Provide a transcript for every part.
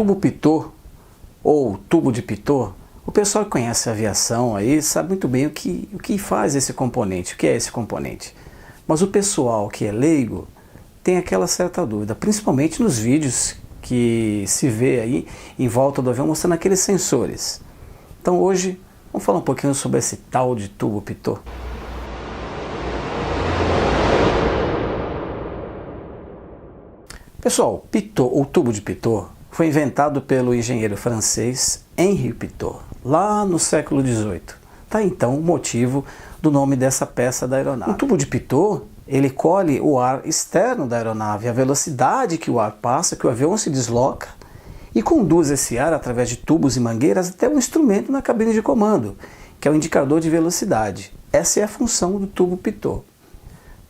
tubo pitot ou tubo de pitot, o pessoal que conhece a aviação aí sabe muito bem o que faz esse componente, o que é esse componente. Mas o pessoal que é leigo tem aquela certa dúvida, principalmente nos vídeos que se vê aí em volta do avião mostrando aqueles sensores. Então hoje vamos falar um pouquinho sobre esse tal de tubo pitot. Pessoal, pitot ou tubo de pitot foi inventado pelo engenheiro francês Henri Pitot, lá no século XVIII. Tá então o motivo do nome dessa peça da aeronave. O tubo de pitot, ele colhe o ar externo da aeronave, a velocidade que o ar passa, que o avião se desloca, e conduz esse ar através de tubos e mangueiras até um instrumento na cabine de comando, que é o indicador de velocidade. Essa é a função do tubo pitot.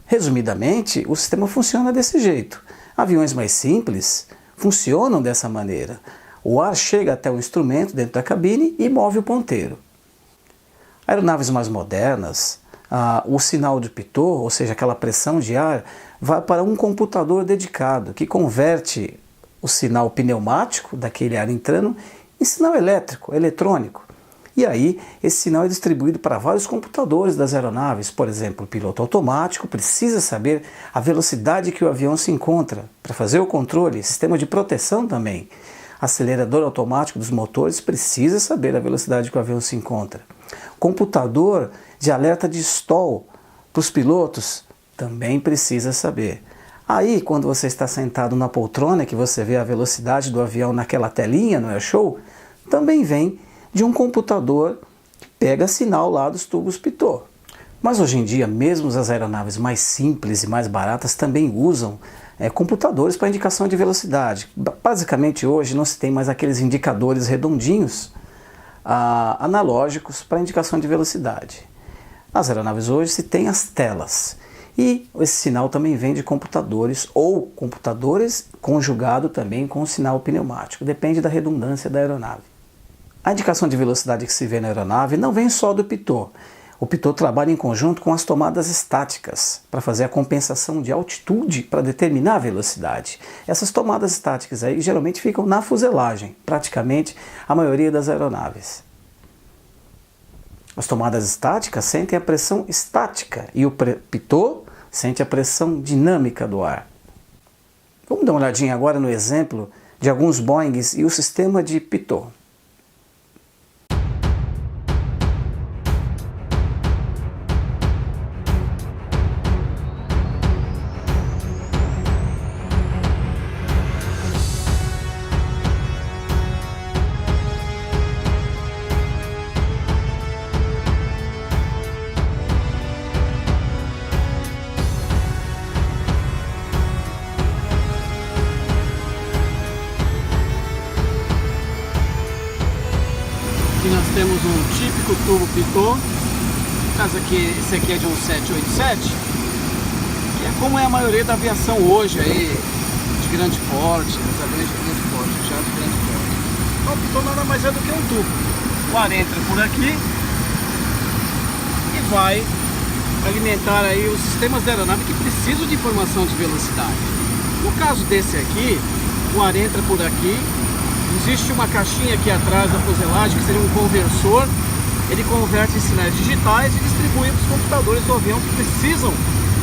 Resumidamente, o sistema funciona desse jeito. Aviões mais simples funcionam dessa maneira. O ar chega até o instrumento dentro da cabine e move o ponteiro. Aeronaves mais modernas, o sinal de pitot, ou seja, aquela pressão de ar, vai para um computador dedicado que converte o sinal pneumático daquele ar entrando em sinal elétrico, eletrônico. E aí, esse sinal é distribuído para vários computadores das aeronaves. Por exemplo, o piloto automático precisa saber a velocidade que o avião se encontra para fazer o controle, sistema de proteção também. Acelerador automático dos motores precisa saber a velocidade que o avião se encontra. Computador de alerta de stall para os pilotos também precisa saber. Aí, quando você está sentado na poltrona, que você vê a velocidade do avião naquela telinha no airshow, também vem de um computador que pega sinal lá dos tubos pitot. Mas hoje em dia, mesmo as aeronaves mais simples e mais baratas também usam computadores para indicação de velocidade. Basicamente hoje não se tem mais aqueles indicadores redondinhos analógicos para indicação de velocidade. Nas aeronaves hoje se tem as telas. E esse sinal também vem de computadores ou computadores conjugado também com o sinal pneumático. Depende da redundância da aeronave. A indicação de velocidade que se vê na aeronave não vem só do pitot. O pitot trabalha em conjunto com as tomadas estáticas para fazer a compensação de altitude para determinar a velocidade. Essas tomadas estáticas aí geralmente ficam na fuselagem, praticamente a maioria das aeronaves. As tomadas estáticas sentem a pressão estática e o pitot sente a pressão dinâmica do ar. Vamos dar uma olhadinha agora no exemplo de alguns Boeings e o sistema de pitot. Aqui nós temos um típico tubo pitot. No caso aqui, esse aqui é de um 787, que é como é a maioria da aviação hoje aí, de grande porte, os aviões de grande porte, jatos de grande porte. Então o pitot nada mais é do que um tubo. O ar entra por aqui e vai alimentar aí os sistemas da aeronave que precisam de informação de velocidade. No caso desse aqui, o ar entra por aqui. Existe uma caixinha aqui atrás da fuselagem, que seria um conversor. Ele converte em sinais digitais e distribui para os computadores do avião que precisam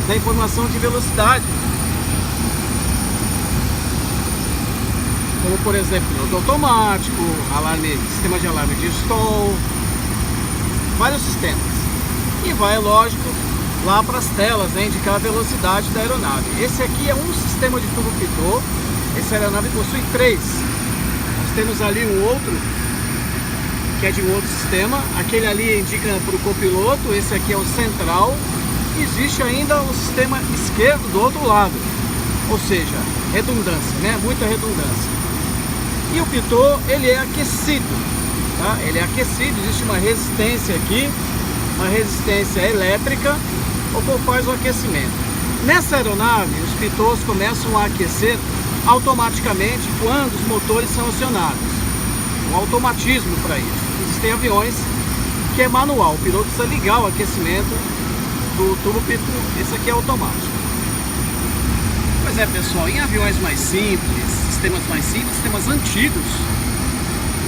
da informação de velocidade. Como, por exemplo, piloto automático, sistema de alarme de stall, vários sistemas. E vai, lógico, lá para as telas, indicar a velocidade da aeronave. Esse aqui é um sistema de tubo pitot. Essa aeronave possui 3. Temos ali um outro, que é de um outro sistema. Aquele ali indica para o copiloto, esse aqui é o central. Existe ainda o sistema esquerdo do outro lado, ou seja, redundância, né? Muita redundância. E o pitot, ele é aquecido, tá? Ele é aquecido, existe uma resistência aqui, uma resistência elétrica, o qual faz o aquecimento. Nessa aeronave, os pitots começam a aquecer automaticamente quando os motores são acionados. Um automatismo para isso. Existem aviões que é manual, o piloto precisa ligar o aquecimento do tubo pitot. Esse aqui é automático. Mas Pois é, pessoal, em aviões mais simples, sistemas mais simples, sistemas antigos,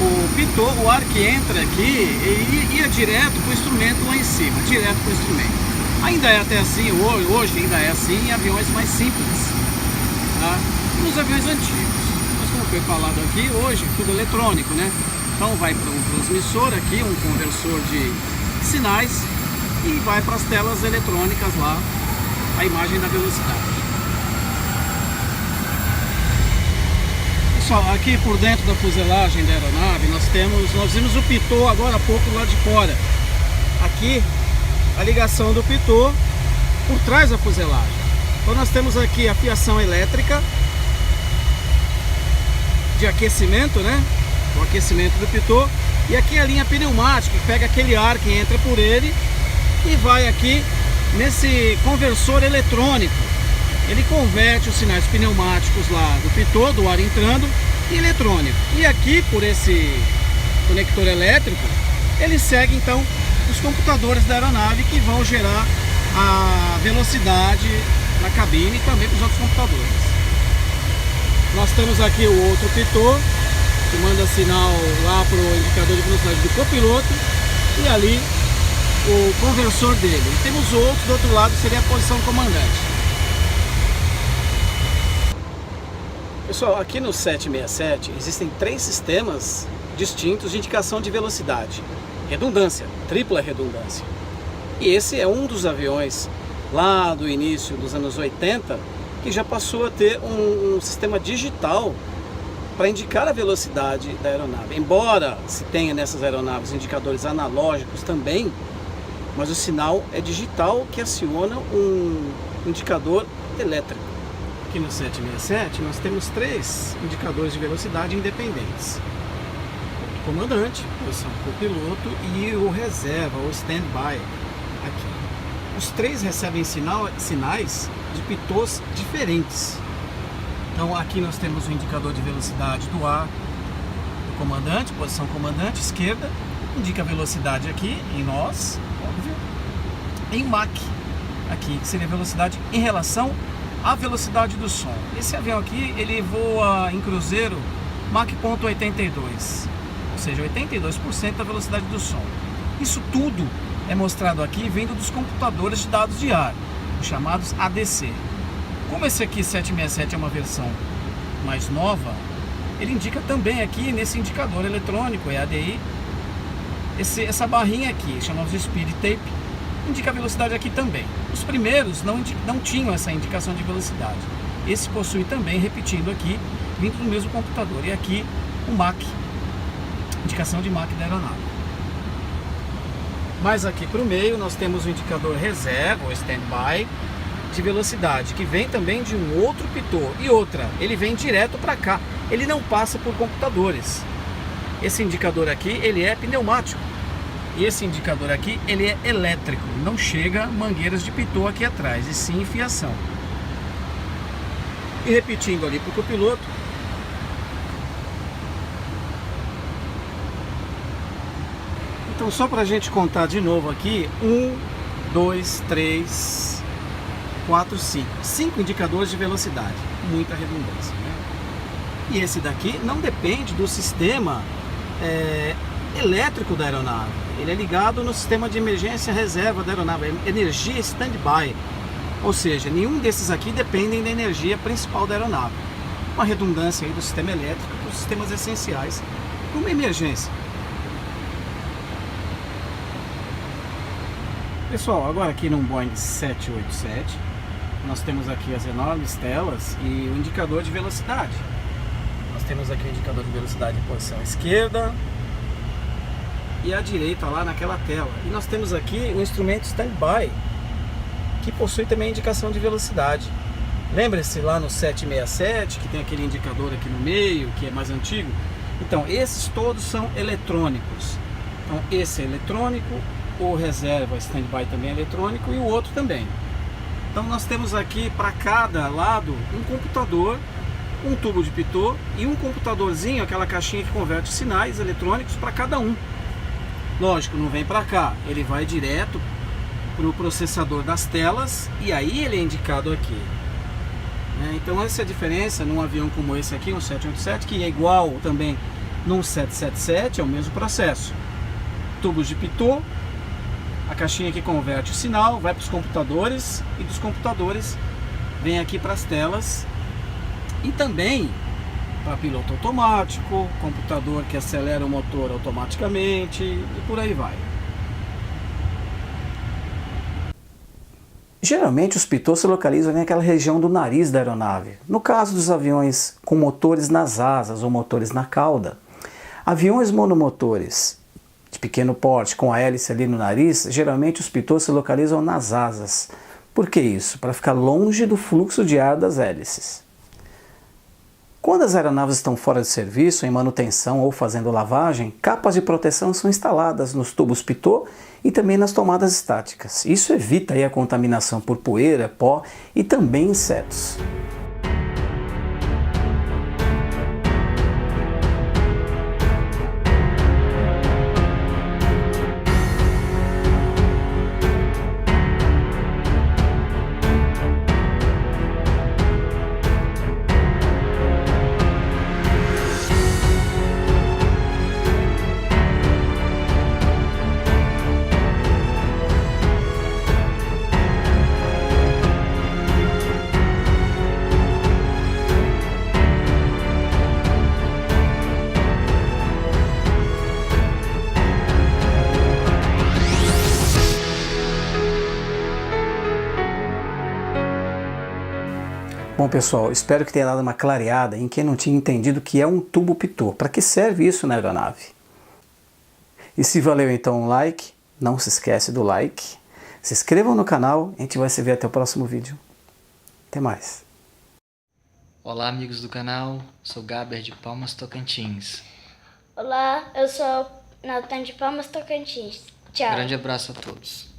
o pitot, o ar que entra aqui, ia direto para o instrumento lá em cima, direto para o instrumento. Ainda é até assim, hoje ainda é assim em aviões mais simples, tá? E nos aviões antigos. Mas como foi falado aqui, hoje tudo eletrônico, né? Então vai para um transmissor aqui, um conversor de sinais, e vai para as telas eletrônicas lá, a imagem da velocidade. Pessoal, aqui por dentro da fuselagem da aeronave nós vimos o pitot agora há pouco lá de fora. Aqui a ligação do pitot por trás da fuselagem. Então nós temos aqui a fiação elétrica de aquecimento, né? O aquecimento do pitot. E aqui a linha pneumática, que pega aquele ar que entra por ele e vai aqui nesse conversor eletrônico. Ele converte os sinais pneumáticos lá do pitot, do ar entrando, em eletrônico. E aqui, por esse conector elétrico, ele segue então os computadores da aeronave que vão gerar a velocidade na cabine e também para os outros computadores. Nós temos aqui o outro pitot, que manda sinal lá para o indicador de velocidade do copiloto, e ali o conversor dele. E temos outros do outro lado, que seria a posição comandante. Pessoal, aqui no 767 existem 3 sistemas distintos de indicação de velocidade. Redundância, tripla redundância. E esse é um dos aviões lá do início dos anos 80 que já passou a ter um sistema digital para indicar a velocidade da aeronave. Embora se tenha nessas aeronaves indicadores analógicos também, mas o sinal é digital que aciona um indicador elétrico. Aqui no 767 nós temos 3 indicadores de velocidade independentes: o comandante, o copiloto e o reserva, ou standby. Aqui os 3 recebem sinais de pitots diferentes. Então aqui nós temos o indicador de velocidade do ar do comandante, posição comandante, esquerda, indica a velocidade aqui em nós, óbvio, em Mach, aqui, que seria a velocidade em relação à velocidade do som. Esse avião aqui, ele voa em cruzeiro Mach 82, ou seja, 82% da velocidade do som. Isso tudo é mostrado aqui vindo dos computadores de dados de ar, os chamados ADC. Como esse aqui 767 é uma versão mais nova, ele indica também aqui nesse indicador eletrônico, ADI, essa barrinha aqui, chamamos de Speed Tape, indica a velocidade aqui também. Os primeiros não tinham essa indicação de velocidade. Esse possui também, repetindo aqui, vindo do mesmo computador. E aqui o Mach, indicação de Mach da aeronave. Mas aqui para o meio nós temos o indicador reserva, ou standby, de velocidade, que vem também de um outro pitot. E outra, ele vem direto para cá, ele não passa por computadores. Esse indicador aqui, ele é pneumático. E esse indicador aqui, ele é elétrico, não chega mangueiras de pitot aqui atrás, e sim fiação. E repetindo ali para o copiloto, então só para a gente contar de novo aqui, 1, 2, 3, 4, 5. 5 indicadores de velocidade, muita redundância, né? E esse daqui não depende do sistema elétrico da aeronave. Ele é ligado no sistema de emergência reserva da aeronave, energia standby. Ou seja, nenhum desses aqui dependem da energia principal da aeronave. Uma redundância aí do sistema elétrico para os sistemas essenciais para uma emergência. Pessoal, agora aqui no Boeing 787, nós temos aqui as enormes telas e o indicador de velocidade. Nós temos aqui o indicador de velocidade em posição esquerda e à direita lá naquela tela. E nós temos aqui o instrumento standby, que possui também indicação de velocidade. Lembra-se lá no 767 que tem aquele indicador aqui no meio, que é mais antigo? Então, esses todos são eletrônicos. Então, esse é eletrônico, o reserva standby também é eletrônico e o outro também. Então, nós temos aqui para cada lado um computador, um tubo de pitot e um computadorzinho, aquela caixinha que converte sinais eletrônicos para cada um. Lógico, não vem para cá, ele vai direto para o processador das telas e aí ele é indicado aqui. Então essa é a diferença num avião como esse aqui, um 787, que é igual também num 777, é o mesmo processo. Tubos de pitot, a caixinha que converte o sinal, vai para os computadores e dos computadores vem aqui para as telas e também para piloto automático, computador que acelera o motor automaticamente e por aí vai. Geralmente os pitot se localizam naquela região do nariz da aeronave. No caso dos aviões com motores nas asas ou motores na cauda, aviões monomotores de pequeno porte com a hélice ali no nariz, geralmente os pitot se localizam nas asas. Por que isso? Para ficar longe do fluxo de ar das hélices. Quando as aeronaves estão fora de serviço, em manutenção ou fazendo lavagem, capas de proteção são instaladas nos tubos pitot e também nas tomadas estáticas. Isso evita aí a contaminação por poeira, pó e também insetos. Bom pessoal, espero que tenha dado uma clareada em quem não tinha entendido o que é um tubo pitot. Para que serve isso na aeronave? E se valeu então um like, não se esquece do like. Se inscrevam no canal, a gente vai se ver até o próximo vídeo. Até mais. Olá amigos do canal, sou Gaber de Palmas, Tocantins. Olá, eu sou Nathan de Palmas, Tocantins. Tchau. Grande abraço a todos.